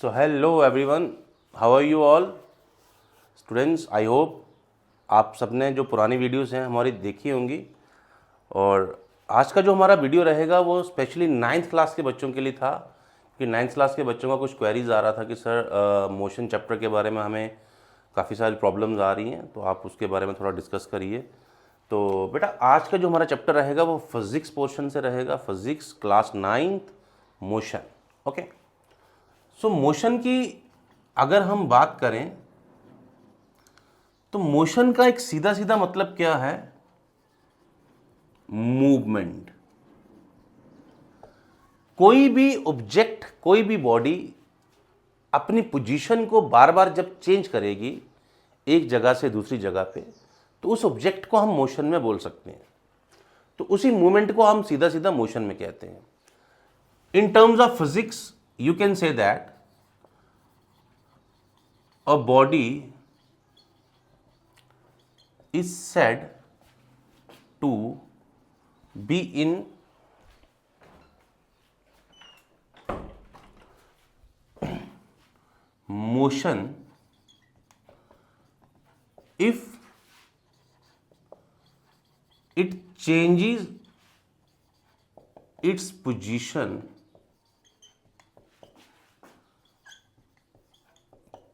So hello everyone, how are you all? Students, I hope आप सबने जो पुरानी वीडियोस हैं हमारी देखी होंगी। और आज का जो हमारा वीडियो रहेगा वो स्पेशली 9th क्लास के बच्चों के लिए था, कि 9th क्लास के बच्चों का कुछ क्वेरीज आ रहा था कि सर मोशन चैप्टर के बारे में हमें काफ़ी सारी प्रॉब्लम्स आ रही हैं, तो आप उसके बारे में थोड़ा डिस्कस करिए। तो बेटा आज का जो हमारा चैप्टर रहेगा वो फिज़िक्स पोर्शन से रहेगा, physics class 9th motion. Okay, सो मोशन की अगर हम बात करें तो मोशन का एक सीधा सीधा मतलब क्या है? मूवमेंट। कोई भी ऑब्जेक्ट, कोई भी बॉडी अपनी पोजीशन को बार बार जब चेंज करेगी एक जगह से दूसरी जगह पे, तो उस ऑब्जेक्ट को हम मोशन में बोल सकते हैं। तो उसी मूवमेंट को हम सीधा सीधा मोशन में कहते हैं। In terms of physics you can say that a body is said to be in motion if it changes its position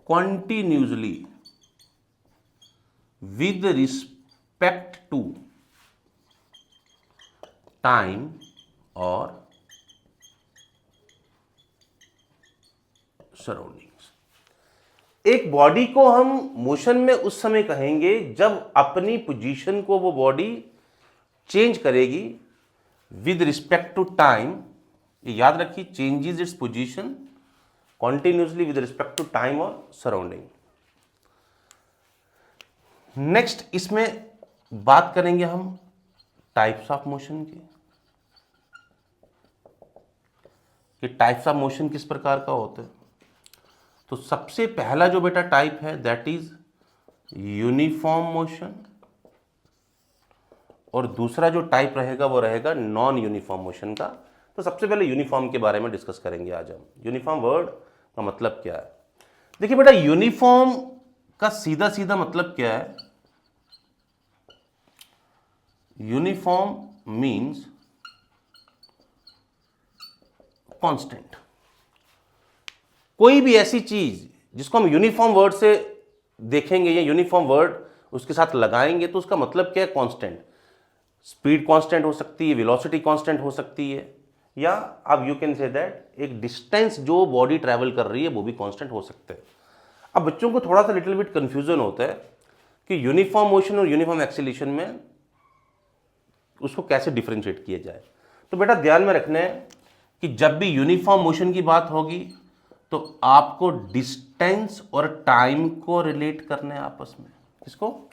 continuously with respect to time or surroundings. एक बॉडी को हम मोशन में उस समय कहेंगे जब अपनी पोजीशन को वो बॉडी चेंज करेगी विद रिस्पेक्ट टू टाइम। याद रखिए, changes its position continuously with respect to time और सराउंडिंग। नेक्स्ट इसमें बात करेंगे हम टाइप्स ऑफ मोशन की, कि टाइप्स ऑफ मोशन किस प्रकार का होता है। तो सबसे पहला जो बेटा टाइप है दैट इज यूनिफॉर्म मोशन, और दूसरा जो टाइप रहेगा वो रहेगा नॉन यूनिफॉर्म मोशन का। तो सबसे पहले यूनिफॉर्म के बारे में डिस्कस करेंगे आज हम। यूनिफॉर्म वर्ड का मतलब क्या है? देखिए बेटा, यूनिफॉर्म का सीधा सीधा मतलब क्या है? Uniform means constant. कोई भी ऐसी चीज जिसको हम यूनिफॉर्म वर्ड से देखेंगे या यूनिफॉर्म वर्ड उसके साथ लगाएंगे तो उसका मतलब क्या है? कांस्टेंट। स्पीड कांस्टेंट हो सकती है, वेलोसिटी कांस्टेंट हो सकती है, या अब यू कैन से दैट एक डिस्टेंस जो बॉडी ट्रैवल कर रही है वो भी कांस्टेंट हो सकते हैं। अब बच्चों को थोड़ा सा लिटिल बिट कंफ्यूजन होता है कि यूनिफॉर्म मोशन और यूनिफॉर्म एक्सीलरेशन में उसको कैसे डिफरेंशिएट किया जाए। तो बेटा ध्यान में रखना है कि जब भी यूनिफॉर्म मोशन की बात होगी तो आपको डिस्टेंस और टाइम को रिलेट करना है आपस में। किसको?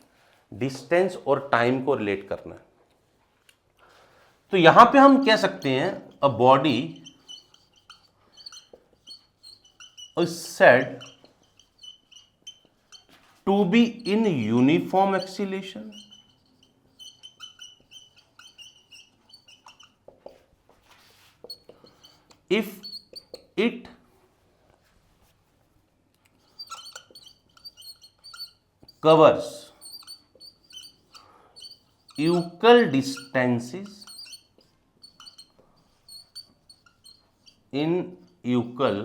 डिस्टेंस और टाइम को रिलेट करना है। तो यहां पे हम कह सकते हैं a body is said to be in uniform acceleration if it covers equal distances in equal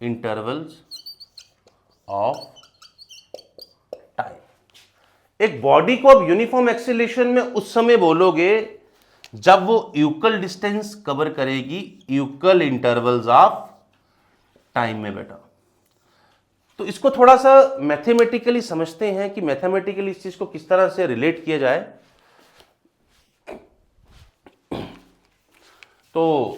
intervals of time। एक बॉडी को अब यूनिफॉर्म एक्सीलरेशन में उस समय बोलोगे जब वो इक्वल डिस्टेंस कवर करेगी इक्वल इंटरवल्स ऑफ टाइम में बेटा। तो इसको थोड़ा सा मैथमेटिकली समझते हैं कि मैथमेटिकली इस चीज को किस तरह से रिलेट किया जाए। तो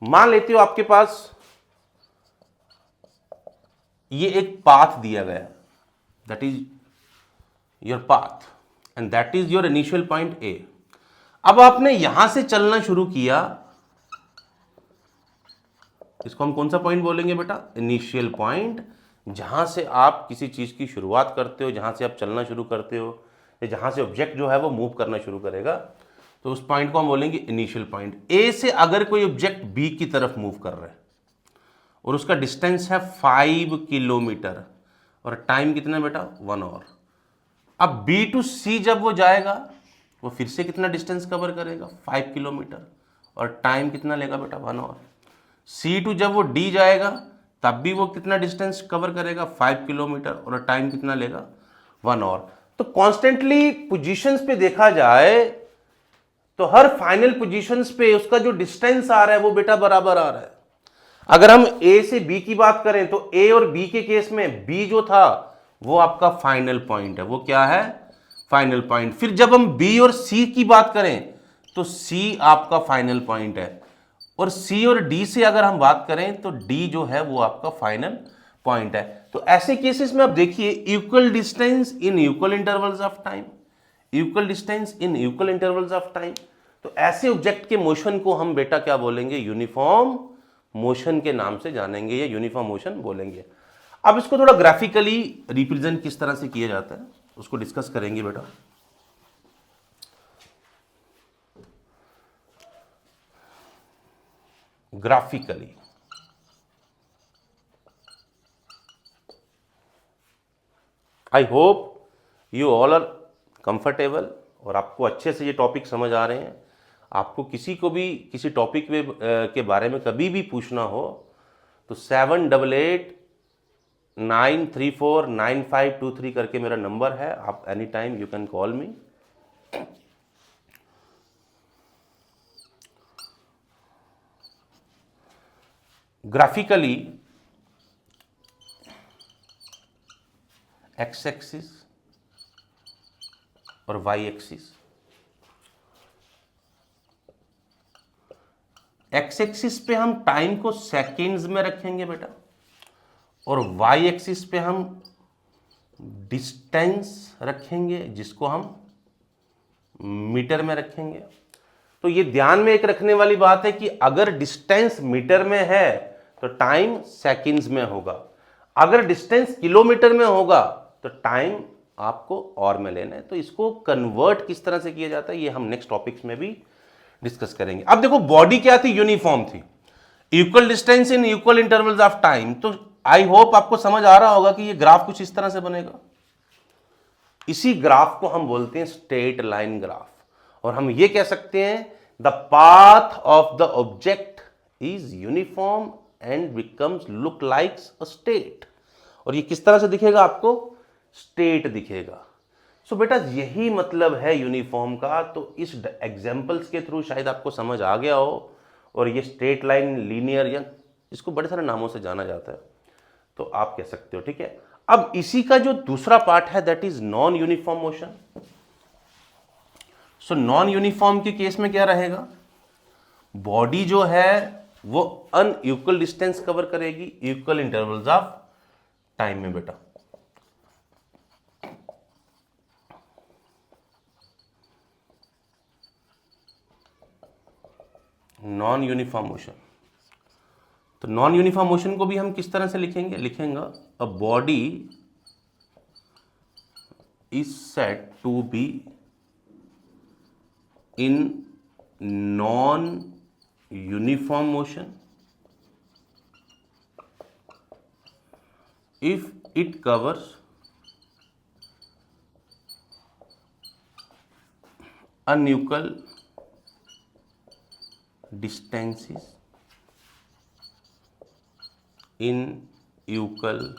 मान लेते हो आपके पास ये एक पाथ दिया गया, that is your path and that is your initial point A। अब आपने यहां से चलना शुरू किया, इसको हम कौन सा पॉइंट बोलेंगे बेटा? इनिशियल पॉइंट, जहां से आप किसी चीज की शुरुआत करते हो, जहां से आप चलना शुरू करते हो, पे जहाँ से ऑब्जेक्ट जो है वो मूव करना शुरू करेगा, तो उस पॉइंट को हम बोलेंगे इनिशियल पॉइंट। ए से अगर कोई ऑब्जेक्ट बी की तरफ मूव कर रहा है और उसका डिस्टेंस है 5 किलोमीटर और टाइम कितना बेटा 1 आवर। अब बी टू सी जब वो जाएगा वो फिर से कितना डिस्टेंस कवर करेगा 5 किलोमीटर और टाइम कितना लेगा बेटा 1 आवर। सी टू जब वो डी जाएगा तब भी वो कितना डिस्टेंस कवर करेगा 5 किलोमीटर और टाइम कितना लेगा 1 आवर। तो कॉन्स्टेंटली पोजीशंस पे देखा जाए तो हर फाइनल पोजीशंस पे उसका जो डिस्टेंस आ रहा है वो बेटा बराबर आ रहा है। अगर हम ए से बी की बात करें तो ए और बी के केस में बी जो था वो आपका फाइनल पॉइंट है। वो क्या है फाइनल पॉइंट। फिर जब हम बी और सी की बात करें तो सी आपका फाइनल पॉइंट है और सी और डी से अगर हम बात करें तो डी जो है वो आपका फाइनल पॉइंट है। तो ऐसे केसेस में आप देखिए equal distance in equal intervals of time, equal distance in equal intervals of time. तो ऐसे ऑब्जेक्ट के मोशन को हम बेटा क्या बोलेंगे यूनिफॉर्म मोशन के नाम से जानेंगे या यूनिफॉर्म मोशन बोलेंगे। अब इसको थोड़ा ग्राफिकली रिप्रेजेंट किस तरह से किया जाता है उसको डिस्कस करेंगे बेटा। Graphically I hope you all are comfortable और आपको अच्छे से ये टॉपिक समझ आ रहे हैं। आपको किसी को भी किसी टॉपिक के बारे में कभी भी पूछना हो तो 7889349523 करके मेरा नंबर है, आप any time you can call me. Graphically x axis और वाई एक्सिस, एक्स एक्सिस पे हम टाइम को सेकेंड्स में रखेंगे बेटा और वाई एक्सिस पे हम डिस्टेंस रखेंगे जिसको हम मीटर में रखेंगे। तो ये ध्यान में एक रखने वाली बात है कि अगर डिस्टेंस मीटर में है तो टाइम सेकेंड्स में होगा, अगर डिस्टेंस किलोमीटर में होगा तो टाइम आपको और में लेना है। तो इसको कन्वर्ट किस तरह से किया जाता है ये हम नेक्स्ट टॉपिक्स में भी डिस्कस करेंगे। अब देखो बॉडी क्या थी यूनिफॉर्म थी, equal distance in equal intervals of time. तो आई होप आपको समझ आ रहा होगा कि ये ग्राफ कुछ इस तरह से बनेगा। इसी ग्राफ को हम बोलते हैं स्ट्रेट लाइन ग्राफ और हम ये कह सकते हैं the path of the object is uniform and becomes look like a straight. और ये किस तरह से दिखेगा आपको स्ट्रेट दिखेगा। सो बेटा यही मतलब है यूनिफॉर्म का। तो इस एग्जांपल्स के थ्रू शायद आपको समझ आ गया हो। और ये स्ट्रेट लाइन लीनियर या इसको बड़े सारे नामों से जाना जाता है तो आप कह सकते हो, ठीक है। अब इसी का जो दूसरा पार्ट है that is non uniform motion. So non uniform के केस में क्या रहेगा, बॉडी जो है वो अनइक्वल डिस्टेंस कवर करेगी इक्वल इंटरवल्स ऑफ टाइम में बेटा। नॉन यूनिफॉर्म मोशन, तो नॉन यूनिफॉर्म मोशन को भी हम किस तरह से लिखेंगे, लिखेंगे a body is said to be in non uniform motion if it covers unequal distances in equal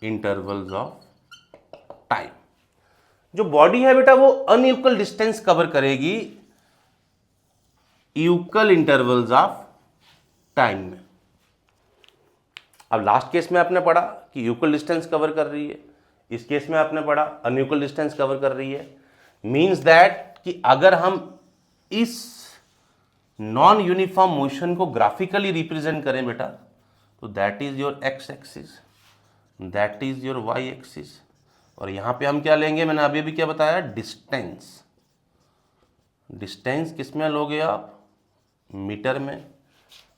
intervals of time। जो बॉडी है बेटा वो अनइक्वल डिस्टेंस कवर करेगी इक्वल इंटरवल्स ऑफ टाइम में। अब लास्ट केस में आपने पढ़ा कि इक्वल डिस्टेंस कवर कर रही है, इस केस में आपने पढ़ा अनइक्वल डिस्टेंस कवर कर रही है। मींस दैट कि अगर हम इस नॉन यूनिफॉर्म मोशन को ग्राफिकली रिप्रेजेंट करें बेटा तो that is your x axis, that is your y axis और यहां पे हम क्या लेंगे, मैंने अभी भी क्या बताया डिस्टेंस। डिस्टेंस किस में लोगे आप, मीटर में,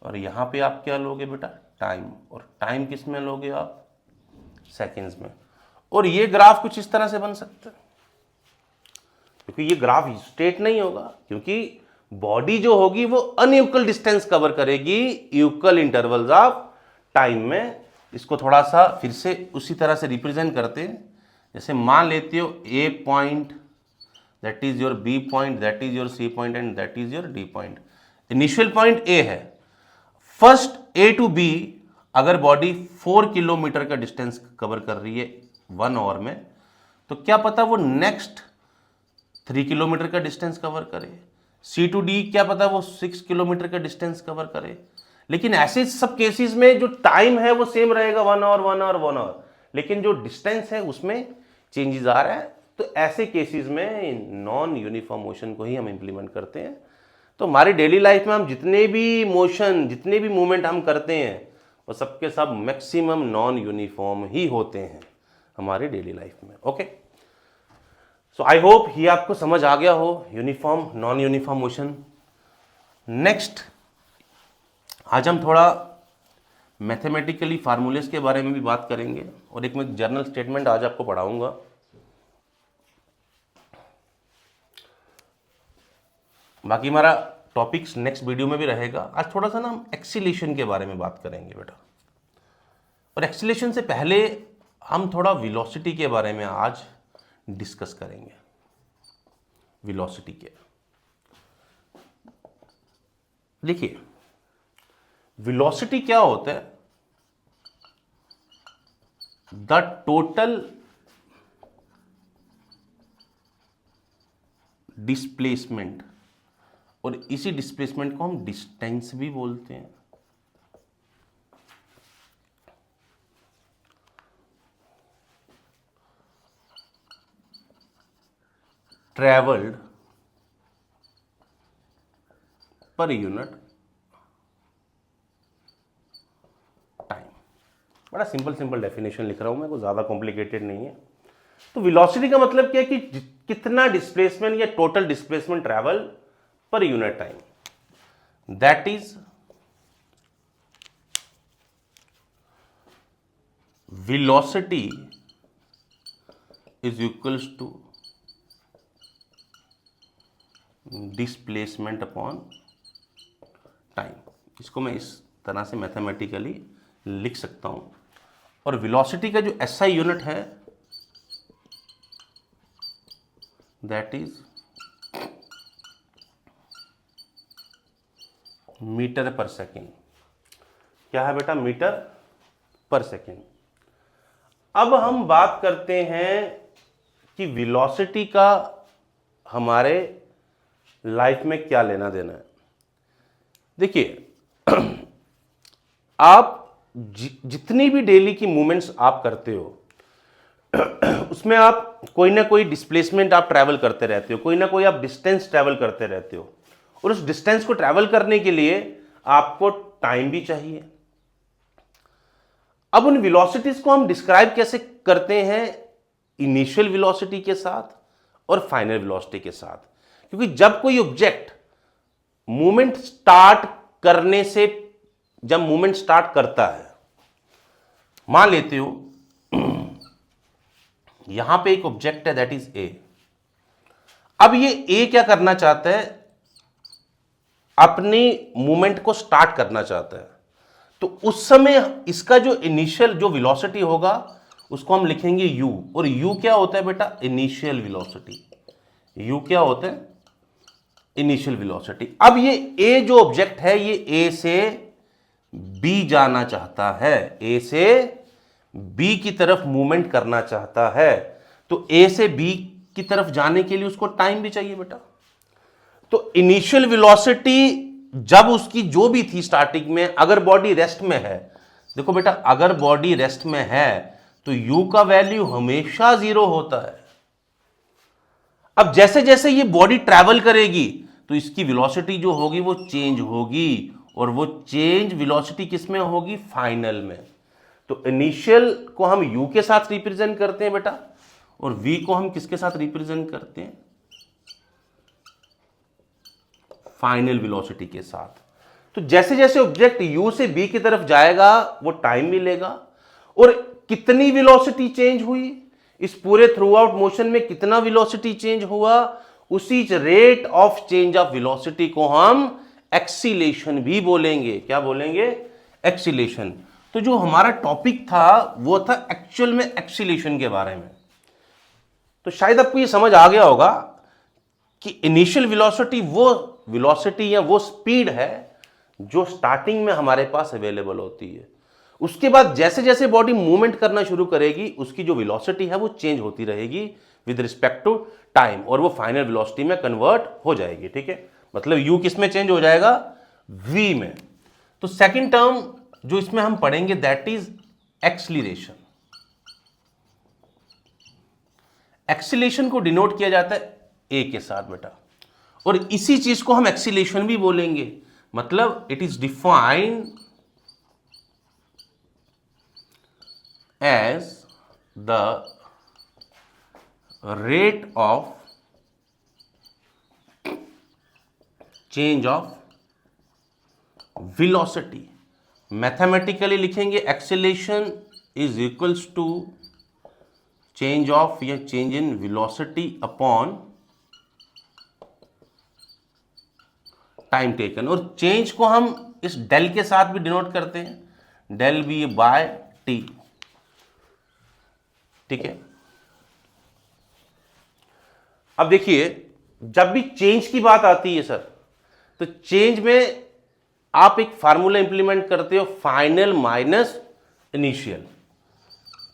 और यहां पे आप क्या लोगे बेटा टाइम, और टाइम किस में लोगे आप सेकेंड्स में। और ये ग्राफ कुछ इस तरह से बन सकता है, क्योंकि ये ग्राफ स्ट्रेट नहीं होगा, क्योंकि बॉडी जो होगी वो अनइक्वल डिस्टेंस कवर करेगी इक्वल इंटरवल्स ऑफ टाइम में। इसको थोड़ा सा फिर से उसी तरह से रिप्रेजेंट करते हैं, जैसे मान लेते हो A point, that is your B point, that is your C point and that is your D point. Initial point A है, फर्स्ट ए टू बी अगर बॉडी 4 किलोमीटर का डिस्टेंस कवर कर रही है 1 आवर में, तो क्या पता वो नेक्स्ट 3 किलोमीटर का डिस्टेंस कवर करे। सी टू डी क्या पता वो 6 किलोमीटर का डिस्टेंस कवर करे। लेकिन ऐसे सब केसेस में जो टाइम है वो सेम रहेगा, 1 आवर 1 आवर 1 आवर, लेकिन जो डिस्टेंस है उसमें चेंजेस आ रहा है। तो ऐसे केसेस में नॉन यूनिफॉर्म मोशन को ही हम इंप्लीमेंट करते हैं। तो हमारी डेली लाइफ में हम जितने भी मोशन, जितने भी मूवमेंट हम करते हैं, वो सबके सब मैक्सिमम नॉन यूनिफॉर्म ही होते हैं हमारी डेली लाइफ में। ओके, सो आई होप ये आपको समझ आ गया हो, uniform non uniform motion. Next, आज हम थोड़ा मैथमेटिकली फार्मूलेस के बारे में भी बात करेंगे, और एक मैं जर्नल स्टेटमेंट आज आपको पढ़ाऊंगा। बाकी हमारा टॉपिक्स नेक्स्ट वीडियो में भी रहेगा। आज थोड़ा सा ना हम एक्सीलेशन के बारे में बात करेंगे बेटा, और एक्सीलेशन से पहले हम थोड़ा वेलोसिटी के बारे में आज डिस्कस करेंगे। वेलोसिटी के, देखिए वेलोसिटी क्या होता है, द टोटल डिस्प्लेसमेंट, और इसी डिस्प्लेसमेंट को हम डिस्टेंस भी बोलते हैं। ट्रेवल्ड पर यूनिट टाइम। बड़ा सिंपल डेफिनेशन लिख रहा हूं मैं, कोई ज्यादा कॉम्प्लिकेटेड नहीं है। तो वेलोसिटी का मतलब क्या है कि कितना डिस्प्लेसमेंट या total displacement travel per unit time, that is velocity is equals to displacement upon time. इसको मैं इस तरह से मैथमेटिकली लिख सकता हूं। और वेलोसिटी का जो एसआई यूनिट है दैट इज मीटर पर सेकेंड। क्या है बेटा? मीटर पर सेकेंड। अब हम बात करते हैं कि वेलोसिटी का हमारे लाइफ में क्या लेना देना है। देखिए आप जितनी भी डेली की मूवमेंट्स आप करते हो उसमें आप कोई ना कोई डिस्प्लेसमेंट आप ट्रैवल करते रहते हो, कोई ना कोई आप डिस्टेंस ट्रैवल करते रहते हो, और उस डिस्टेंस को ट्रैवल करने के लिए आपको टाइम भी चाहिए। अब उन वेलोसिटीज को हम डिस्क्राइब कैसे करते हैं? इनिशियल वेलोसिटी के साथ और फाइनल वेलोसिटी के साथ। क्योंकि जब कोई ऑब्जेक्ट मूवमेंट स्टार्ट करने से, जब मूवमेंट स्टार्ट करता है, मान लेते हो यहां पे एक ऑब्जेक्ट है दैट इज ए। अब ये ए क्या करना चाहता है? अपनी मूवमेंट को स्टार्ट करना चाहता है। तो उस समय इसका जो इनिशियल जो वेलोसिटी होगा उसको हम लिखेंगे u, और u क्या होता है बेटा? Initial velocity. u क्या होता है? Initial velocity. अब ये a जो ऑब्जेक्ट है ये a से b जाना चाहता है, a से b की तरफ मूवमेंट करना चाहता है। तो a से b की तरफ जाने के लिए उसको टाइम भी चाहिए बेटा। तो इनिशियल वेलोसिटी जब उसकी जो भी थी स्टार्टिंग में, अगर बॉडी रेस्ट में है, देखो बेटा अगर बॉडी रेस्ट में है तो u का वैल्यू हमेशा 0 होता है। अब जैसे जैसे ये बॉडी ट्रैवल करेगी तो इसकी वेलोसिटी जो होगी वो चेंज होगी, और वो चेंज वेलोसिटी किस में होगी? फाइनल में। तो इनिशियल को हम u के साथ रिप्रेजेंट करते हैं बेटा, और v को हम किसके साथ रिप्रेजेंट करते हैं? फाइनल वेलोसिटी के साथ। तो जैसे जैसे ऑब्जेक्ट u से b की तरफ जाएगा वो टाइम भी लेगा। और कितनी वेलोसिटी चेंज हुई? इस पूरे थ्रू आउट मोशन में कितना वेलोसिटी चेंज हुआ, उसी rate of change of velocity को हम एक्सीलेशन भी बोलेंगे। क्या बोलेंगे? एक्सीलेशन। तो जो हमारा टॉपिक था वो था एक्चुअल में एक्सीलेशन के बारे में। तो शायद आपको ये समझ आ गया होगा कि इनिशियल वेलोसिटी वो वेलोसिटी या वो स्पीड है जो स्टार्टिंग में हमारे पास अवेलेबल होती है। उसके बाद जैसे जैसे बॉडी मूवमेंट करना शुरू करेगी उसकी जो वेलोसिटी है वो चेंज होती रहेगी विद रिस्पेक्ट टू टाइम, और वो फाइनल वेलोसिटी में कन्वर्ट हो जाएगी। ठीक है, मतलब यू किस में चेंज हो जाएगा? वी में। तो सेकंड टर्म जो इसमें हम पढ़ेंगे दैट इज एक्सीलरेशन। एक्सीलरेशन को डिनोट किया जाता है ए के साथ बेटा, और इसी चीज को हम एक्सीलरेशन भी बोलेंगे। मतलब it is defined as the rate of change of velocity. Mathematically लिखेंगे acceleration is equals to change of या change in velocity upon time taken, और चेंज को हम इस डेल के साथ भी डिनोट करते हैं, डेल वी बाय टी। ठीक है, अब देखिए जब भी चेंज की बात आती है सर, तो चेंज में आप एक फार्मूला इंप्लीमेंट करते हो फाइनल माइनस इनिशियल।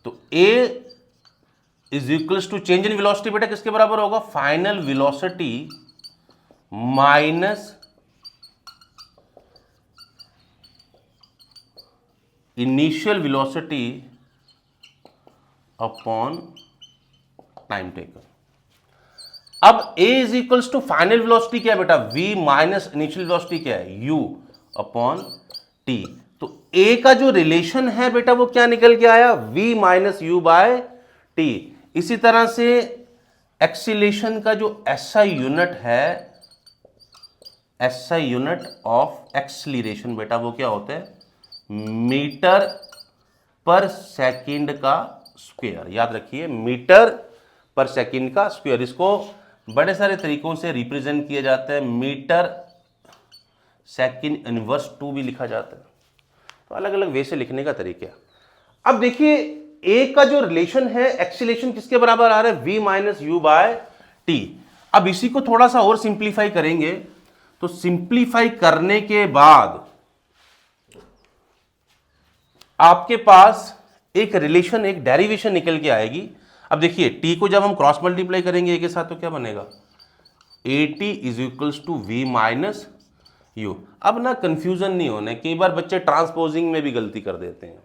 तो a is equals to change in velocity बेटा किसके बराबर होगा? Final velocity minus initial velocity upon time taken. अब a is equals to final velocity क्या है बेटा? v माइनस इनिशियल वेलोसिटी क्या है? u upon t। तो a का जो रिलेशन है बेटा वो क्या निकल के आया? v minus u by t. इसी तरह से एक्सीलरेशन का जो SI यूनिट है, SI यूनिट ऑफ एक्सीलरेशन बेटा वो क्या होता है? मीटर पर सेकंड का स्क्वायर। याद रखिए, मीटर पर सेकंड का स्क्वायर। इसको बड़े सारे तरीकों से रिप्रेजेंट किया जाता है। मीटर सेकंड इनवर्स 2 भी लिखा जाता है। तो अलग अलग वे से लिखने का तरीका। अब देखिए ए का जो रिलेशन है एक्सीलरेशन किसके बराबर आ रहा है? v minus u by t. अब इसी को थोड़ा सा और सिंप्लीफाई करेंगे, तो सिंप्लीफाई करने के बाद आपके पास एक रिलेशन, एक डेरिवेशन निकल के आएगी। अब देखिए टी को जब हम क्रॉस मल्टीप्लाई करेंगे ए के साथ तो क्या बनेगा? A t is equals to v minus u. अब ना कंफ्यूजन नहीं होना, कई बार बच्चे ट्रांसपोजिंग में भी गलती कर देते हैं।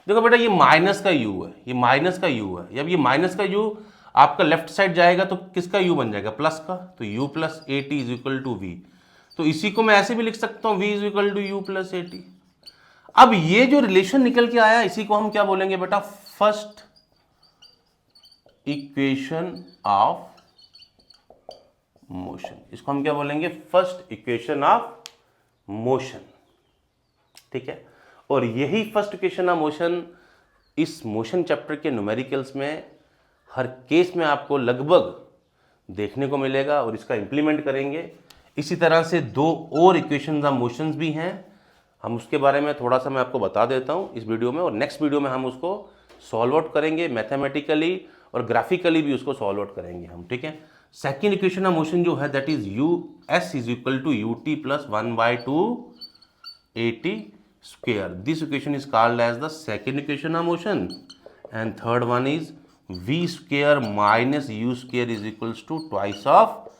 देखो बेटा ये माइनस का यू है, ये माइनस का यू है। जब ये माइनस का यू आपका लेफ्ट साइड जाएगा तो किसका यू बन जाएगा? प्लस का। तो u plus a t is equal to v. तो इसी को मैं ऐसे भी लिख सकता हूं, v is equal to u plus a t. अब ये जो रिलेशन निकल के आया इसी को हम क्या बोलेंगे बेटा? First equation of motion. इसको हम क्या बोलेंगे? First equation of motion. ठीक है, और यही फर्स्ट इक्वेशन ऑफ मोशन इस मोशन चैप्टर के न्यूमेरिकल्स में हर केस में आपको लगभग देखने को मिलेगा और इसका इंप्लीमेंट करेंगे। इसी तरह से दो और इक्वेशंस ऑफ मोशंस भी हैं, हम उसके बारे में थोड़ा सा मैं आपको बता देता हूं इस वीडियो में, और नेक्स्ट वीडियो में हम उसको सॉल्व आउट करेंगे मैथमेटिकली और ग्राफिकली भी उसको सॉल्व आउट करेंगे हम। ठीक है, सेकेंड इक्वेशन ऑफ मोशन जो है that is u s is equal to u t plus 1/2 a t square. This equation is called as the second equation of motion, and third one is v square minus u square is equals to twice of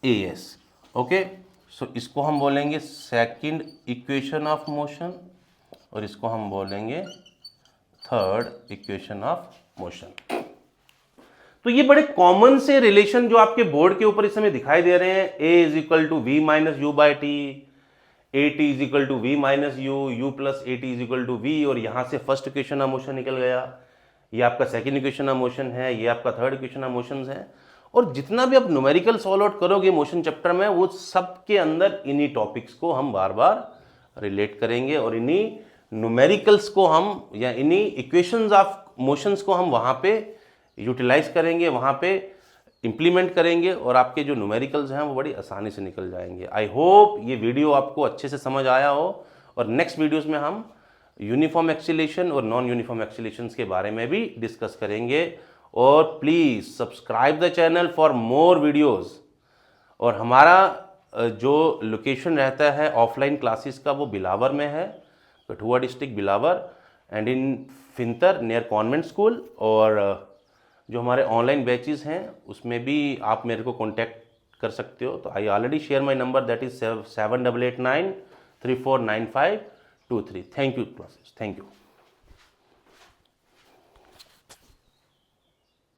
a s. Okay, so इसको हम बोलेंगे second equation of motion और इसको हम बोलेंगे third equation of motion. तो ये बड़े कॉमन से रिलेशन जो आपके बोर्ड के ऊपर इस समय दिखाई दे रहे हैं, a is equal to v minus u by t, a t is equal to v minus u, u plus a t is equal to v, और यहां से फर्स्ट इक्वेशन ऑफ मोशन निकल गया, ये आपका सेकेंड इक्वेशन ऑफ मोशन है, ये आपका थर्ड इक्वेशन ऑफ मोशन है। और जितना भी आप न्यूमेरिकल सॉल्व आउट करोगे मोशन चैप्टर में, वो सब के अंदर इन्हीं टॉपिक्स को हम बार बार रिलेट करेंगे और इन्हीं न्यूमेरिकल्स को हम या इन्हीं इक्वेशंस ऑफ मोशंस को हम वहां पे यूटिलाइज करेंगे, वहाँ पे इम्प्लीमेंट करेंगे और आपके जो न्यूमेरिकल्स हैं वो बड़ी आसानी से निकल जाएंगे। आई होप ये वीडियो आपको अच्छे से समझ आया हो और नेक्स्ट वीडियोस में हम यूनिफॉर्म एक्सीलेशन और नॉन यूनिफॉर्म एक्सीलेशंस के बारे में भी डिस्कस करेंगे। और please subscribe the channel for more videos. और हमारा जो लोकेशन रहता है ऑफलाइन क्लासेस का वो बिलावर में है, Kathua district Billawar, and in फिंतर नियर कॉन्वेंट स्कूल। और जो हमारे ऑनलाइन बैचेस हैं उसमें भी आप मेरे को कांटेक्ट कर सकते हो। तो I already share my number, that is 7889349523। Thank you classes, thank you.